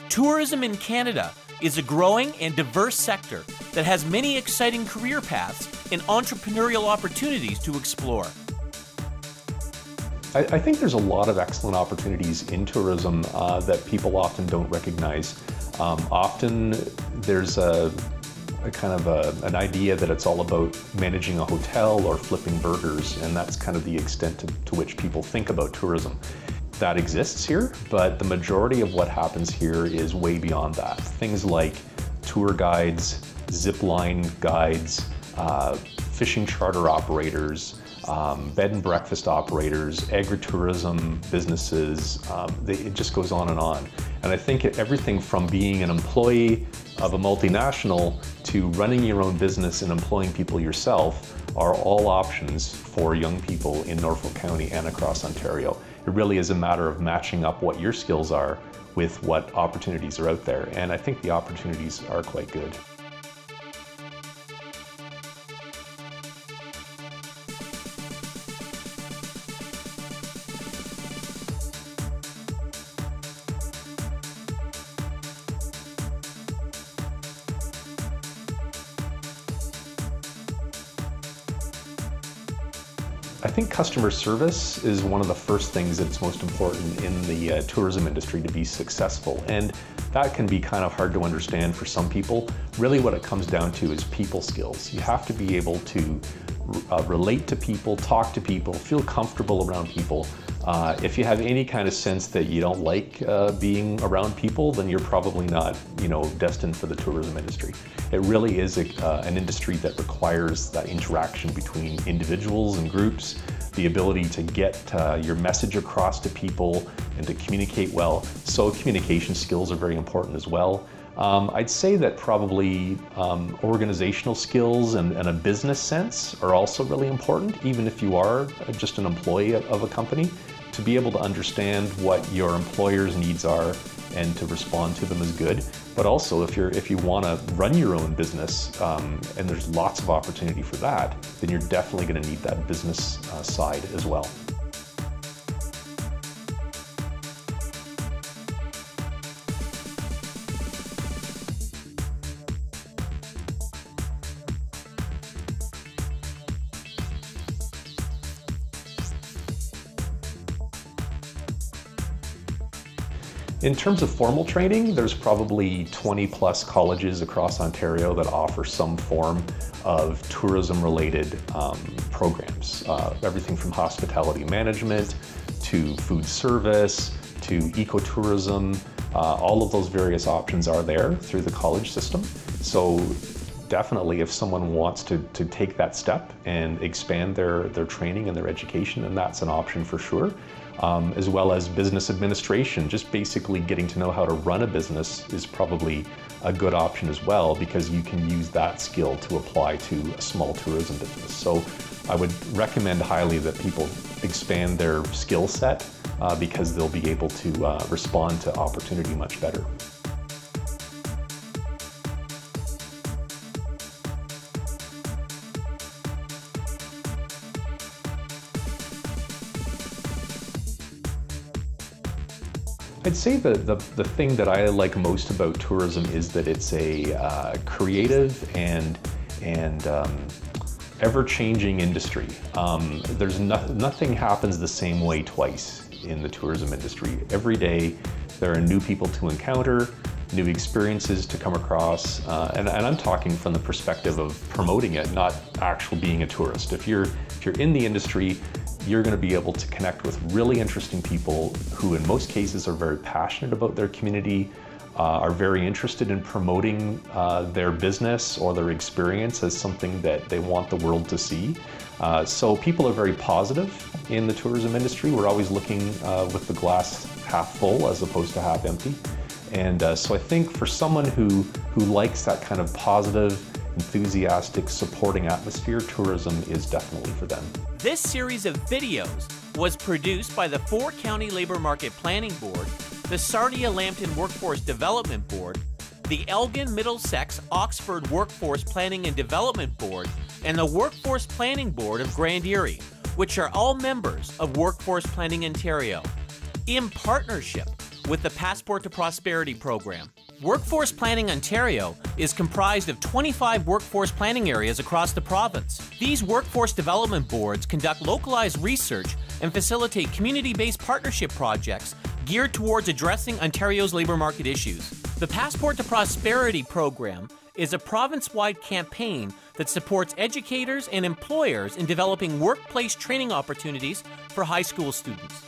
Tourism in Canada is a growing and diverse sector that has many exciting career paths and entrepreneurial opportunities to explore. I think there's a lot of excellent opportunities in tourism that people often don't recognize. Often there's a kind of an idea that it's all about managing a hotel or flipping burgers, and that's kind of the extent to which people think about tourism. That exists here, but the majority of what happens here is way beyond that. Things like tour guides, zip line guides, fishing charter operators, bed and breakfast operators, agritourism businesses, it just goes on and on. And I think everything from being an employee of a multinational to running your own business and employing people yourself are all options for young people in Norfolk County and across Ontario. It really is a matter of matching up what your skills are with what opportunities are out there, and I think the opportunities are quite good. I think customer service is one of the first things that's most important in the tourism industry to be successful, and that can be kind of hard to understand for some people. Really what it comes down to is people skills. You have to be able to relate to people, talk to people, feel comfortable around people. If you have any kind of sense that you don't like being around people, then you're probably not, destined for the tourism industry. It really is an industry that requires that interaction between individuals and groups, the ability to get your message across to people and to communicate well. So communication skills are very important as well. I'd say that probably organizational skills and a business sense are also really important, even if you are just an employee of a company, to be able to understand what your employer's needs are and to respond to them is good. But also if you want to run your own business, and there's lots of opportunity for that, then you're definitely going to need that business side as well. In terms of formal training, there's probably 20 plus colleges across Ontario that offer some form of tourism-related programs. Everything from hospitality management to food service to ecotourism. All of those various options are there through the college system. So definitely if someone wants to take that step and expand their training and their education, then that's an option for sure. As well as business administration, just basically getting to know how to run a business is probably a good option as well, because you can use that skill to apply to a small tourism business. So I would recommend highly that people expand their skill set because they'll be able to respond to opportunity much better. I'd say the thing that I like most about tourism is that it's a creative and ever-changing industry. Nothing happens the same way twice in the tourism industry. Every day there are new people to encounter, new experiences to come across, and I'm talking from the perspective of promoting it, not actually being a tourist. If you're in the industry, you're going to be able to connect with really interesting people who in most cases are very passionate about their community, are very interested in promoting their business or their experience as something that they want the world to see. So people are very positive in the tourism industry. We're always looking with the glass half full as opposed to half empty. And so I think for someone who likes that kind of positive, enthusiastic, supporting atmosphere, tourism is definitely for them. This series of videos was produced by the 4-County Labor Market Planning Board, the Sarnia-Lambton Workforce Development Board, the Elgin Middlesex Oxford Workforce Planning and Development Board, and the Workforce Planning Board of Grand Erie, which are all members of Workforce Planning Ontario, in partnership with the Passport to Prosperity program. Workforce Planning Ontario is comprised of 25 workforce planning areas across the province. These workforce development boards conduct localized research and facilitate community-based partnership projects geared towards addressing Ontario's labour market issues. The Passport to Prosperity program is a province-wide campaign that supports educators and employers in developing workplace training opportunities for high school students.